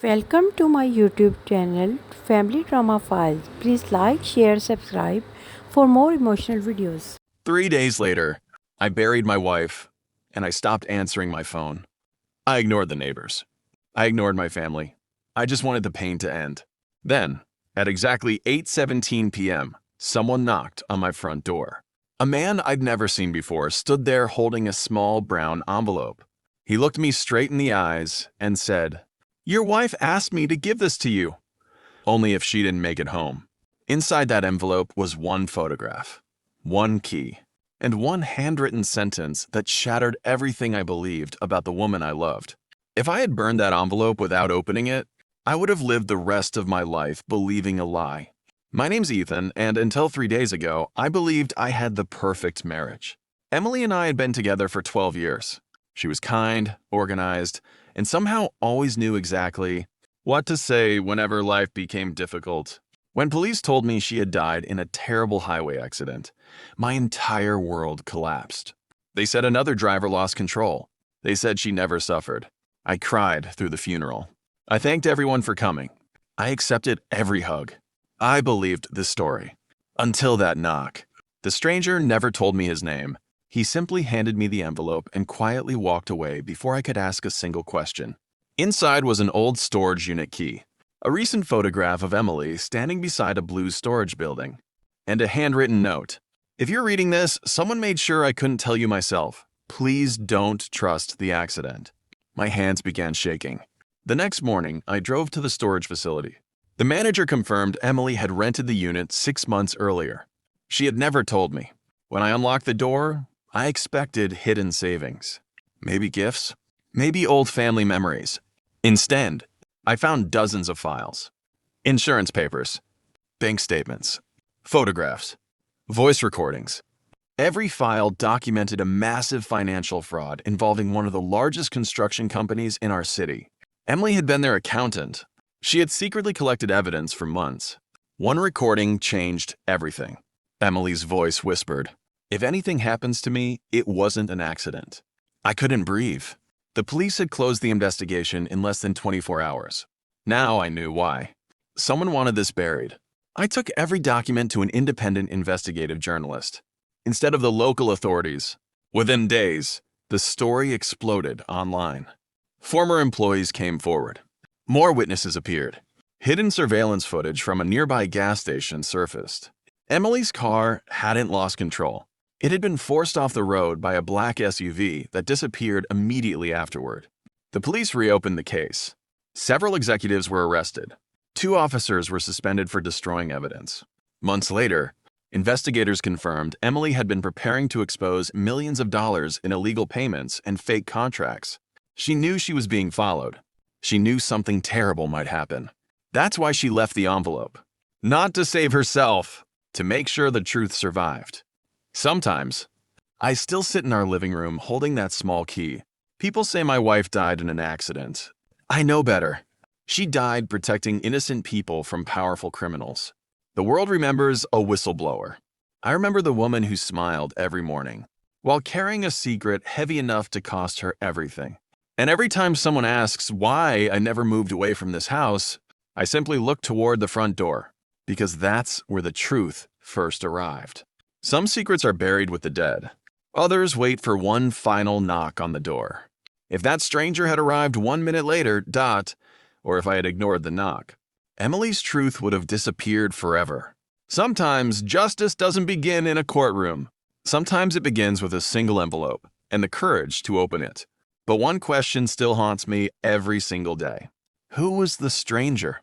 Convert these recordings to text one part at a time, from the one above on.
Welcome to my YouTube channel Family Drama Files. Please like, share, subscribe for more emotional videos. 3 days later, I buried my wife and I stopped answering my phone. I ignored the neighbors. I ignored my family. I just wanted the pain to end. Then, at exactly 8:17 p.m., someone knocked on my front door. A man I'd never seen before stood there holding a small brown envelope. He looked me straight in the eyes and said, "Your wife asked me to give this to you." Only if she didn't make it home. Inside that envelope was one photograph, one key, and one handwritten sentence that shattered everything I believed about the woman I loved. If I had burned that envelope without opening it, I would have lived the rest of my life believing a lie. My name's Ethan, and until 3 days ago, I believed I had the perfect marriage. Emily and I had been together for 12 years. She was kind, organized, and somehow always knew exactly what to say whenever life became difficult. When police told me she had died in a terrible highway accident, my entire world collapsed. They said another driver lost control. They said she never suffered. I cried through the funeral. I thanked everyone for coming. I accepted every hug. I believed this story. Until that knock. The stranger never told me his name. He simply handed me the envelope and quietly walked away before I could ask a single question. Inside was an old storage unit key, a recent photograph of Emily standing beside a blue storage building, and a handwritten note. If you're reading this, someone made sure I couldn't tell you myself. Please don't trust the accident. My hands began shaking. The next morning, I drove to the storage facility. The manager confirmed Emily had rented the unit 6 months earlier. She had never told me. When I unlocked the door, I expected hidden savings. Maybe gifts, maybe old family memories. Instead, I found dozens of files. Insurance papers, bank statements, photographs, voice recordings. Every file documented a massive financial fraud involving one of the largest construction companies in our city. Emily had been their accountant. She had secretly collected evidence for months. One recording changed everything. Emily's voice whispered, "If anything happens to me, it wasn't an accident." I couldn't breathe. The police had closed the investigation in less than 24 hours. Now I knew why. Someone wanted this buried. I took every document to an independent investigative journalist, instead of the local authorities. Within days, the story exploded online. Former employees came forward. More witnesses appeared. Hidden surveillance footage from a nearby gas station surfaced. Emily's car hadn't lost control. It had been forced off the road by a black SUV that disappeared immediately afterward. The police reopened the case. Several executives were arrested. 2 officers were suspended for destroying evidence. Months later, investigators confirmed Emily had been preparing to expose millions of dollars in illegal payments and fake contracts. She knew she was being followed. She knew something terrible might happen. That's why she left the envelope. Not to save herself, to make sure the truth survived. Sometimes, I still sit in our living room holding that small key. People say my wife died in an accident. I know better. She died protecting innocent people from powerful criminals. The world remembers a whistleblower. I remember the woman who smiled every morning, while carrying a secret heavy enough to cost her everything. And every time someone asks why I never moved away from this house, I simply look toward the front door, because that's where the truth first arrived. Some secrets are buried with the dead. Others wait for one final knock on the door. If that stranger had arrived 1 minute later, or if I had ignored the knock, Emily's truth would have disappeared forever. Sometimes justice doesn't begin in a courtroom. Sometimes it begins with a single envelope and the courage to open it. But one question still haunts me every single day. Who was the stranger?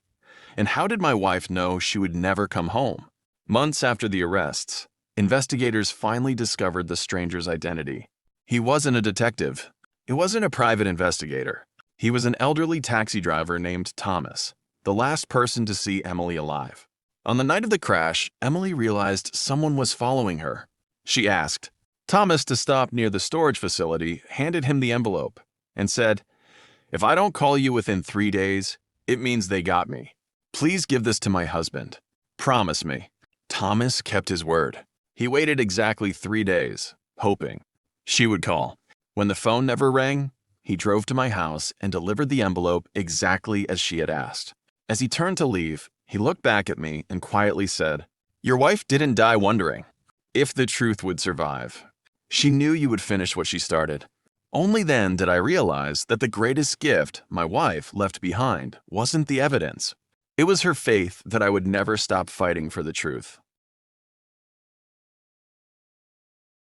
And how did my wife know she would never come home? Months after the arrests, investigators finally discovered the stranger's identity. He wasn't a detective. He wasn't a private investigator. He was an elderly taxi driver named Thomas, the last person to see Emily alive. On the night of the crash, Emily realized someone was following her. She asked Thomas to stop near the storage facility, handed him the envelope, and said, "If I don't call you within 3 days, it means they got me. Please give this to my husband. Promise me." Thomas kept his word. He waited exactly 3 days, hoping she would call. When the phone never rang, He drove to my house and delivered the envelope exactly as she had asked. As he turned to leave, he looked back at me and quietly said, "Your wife didn't die wondering if the truth would survive. She knew you would finish what she started." Only then did I realize that the greatest gift my wife left behind wasn't the evidence. It was her faith that I would never stop fighting for the truth.